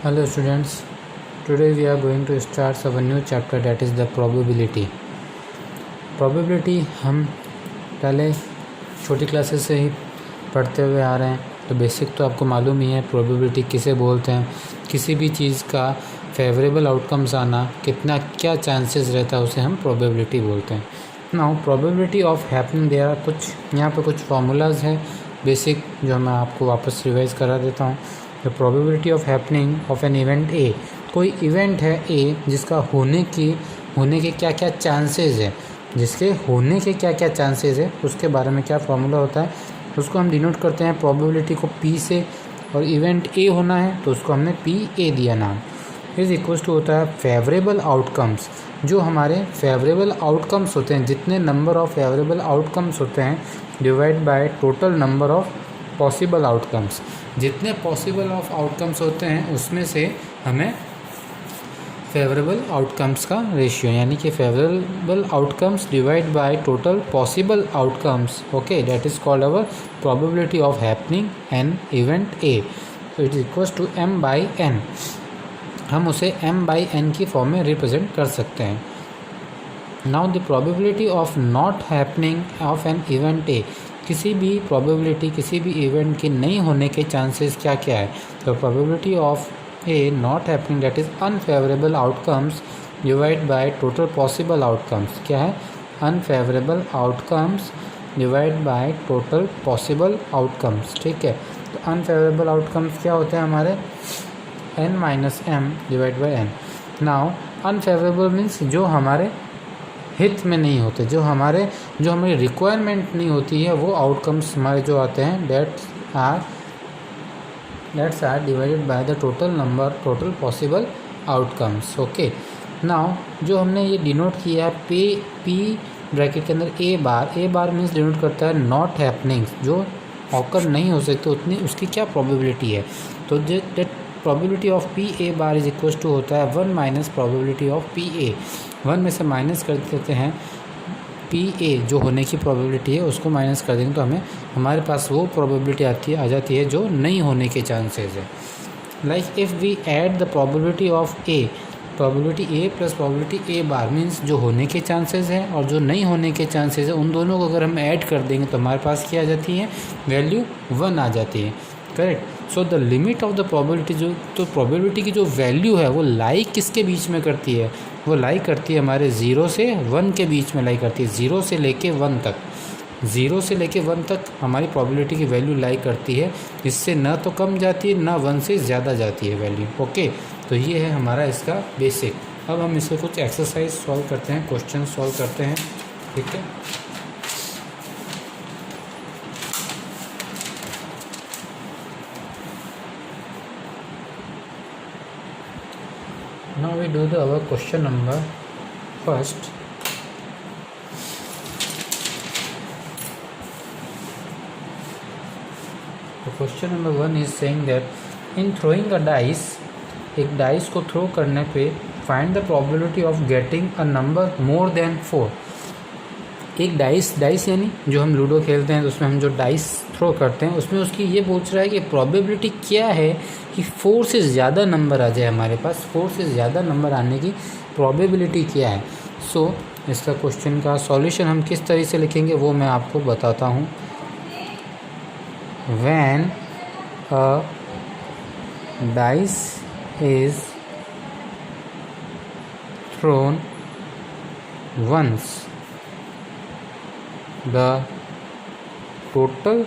Hello students, today we are going to start our new chapter, that is the probability. Probability हम पहले छोटी classes से ही पढ़ते हुए आ रहे हैं, तो बेसिक तो आपको मालूम ही है प्रोबेबिलिटी किसे बोलते हैं। किसी भी चीज़ का फेवरेबल आउटकम्स आना कितना क्या चांसेस रहता है उसे हम प्रोबेबिलिटी बोलते हैं। Now probability of happening, there are कुछ यहाँ पे कुछ फार्मूलाज है बेसिक जो मैं आपको वापस रिवाइज करा देता हूँ। The probability of happening of an event ए, कोई इवेंट है ए जिसका होने के क्या क्या चांसेस है, जिसके होने के क्या क्या चांसेस है उसके बारे में क्या फार्मूला होता है, उसको हम डिनोट करते हैं प्रोबेबिलिटी को पी से। और इवेंट ए होना है तो उसको हमने पी ए दिया नाम। इज इक्वल्स टू होता है फेवरेबल आउटकम्स, जो हमारे फेवरेबल आउटकम्स होते हैं, जितने नंबर ऑफ फेवरेबल आउटकम्स होते हैं divide by total number of possible outcomes. जितने पॉसिबल ऑफ आउटकम्स होते हैं उसमें से हमें फेवरेबल आउटकम्स का रेशियो, यानी कि favourable outcomes divide by total possible outcomes, okay, that is called our probability of happening an event A. तो it is equals to m by n। हम उसे m बाई n की form में represent कर सकते हैं। Now the probability of not happening of an event A, किसी भी प्रोबेबिलिटी किसी भी इवेंट के नहीं होने के चांसेस क्या क्या है। तो probability of A not happening, that is unfavourable outcomes divide by total possible outcomes. क्या है? Unfavourable outcomes divide by total possible outcomes. ठीक है, तो अनफेवरेबल आउटकम्स क्या होते हैं हमारे? n minus M divide by n। Now unfavourable means जो हमारे हित में नहीं होते, जो हमारी रिक्वायरमेंट नहीं होती है, वो आउटकम्स हमारे जो आते हैं that's are divided by the total possible outcomes. Okay, now जो हमने ये डिनोट किया है पी ब्रैकेट के अंदर ए बार मीन्स डिनोट करता है नॉट हैपनिंग्स, जो ऑकर नहीं हो सकते उतनी उसकी क्या प्रोबेबिलिटी है। तो that probability of P A bar is equal to होता है 1 minus probability of P A. 1 में से माइनस कर देते हैं पी ए, जो होने की प्रोबेबिलिटी है उसको माइनस कर देंगे तो हमारे पास वो प्रोबेबिलिटी आ जाती है जो नहीं होने के चांसेस है। Like if we add the probability of A, probability A plus probability A bar means जो होने के चांसेस हैं और जो नहीं होने के चांसेस है, उन दोनों को अगर हम ऐड कर देंगे तो हमारे पास क्या आ जाती है? वैल्यू 1 आ जाती है। Correct. So the limit of the probability, तो प्रोबेबिलिटी की जो वैल्यू है वो लाई किसके बीच में करती है? वो लाई करती है हमारे 0 से 1 के बीच में लाई करती है। 0 से लेके 1 तक, 0 से लेके 1 तक हमारी प्रोबेबिलिटी की वैल्यू लाई करती है। इससे ना तो कम जाती है ना 1 से ज़्यादा जाती है वैल्यू। ओके, तो ये है हमारा इसका बेसिक। अब हम इसको कुछ एक्सरसाइज सॉल्व करते हैं, क्वेश्चन सॉल्व करते हैं। ठीक है, now we do our question number first. The question number 1 is saying that in throwing a dice, एक डाइस को थ्रो करने पे find the probability of getting a number more than 4। एक डाइस यानी जो हम लूडो खेलते हैं तो उसमें हम जो डाइस थ्रो करते हैं उसमें उसकी ये पूछ रहा है कि प्रोबेबिलिटी क्या है कि 4 से ज़्यादा नंबर आ जाए हमारे पास। 4 से ज़्यादा नंबर आने की प्रोबेबिलिटी क्या है। सो इसका क्वेश्चन का सॉल्यूशन हम किस तरह से लिखेंगे वो मैं आपको बताता हूँ। When a dice is thrown once, the total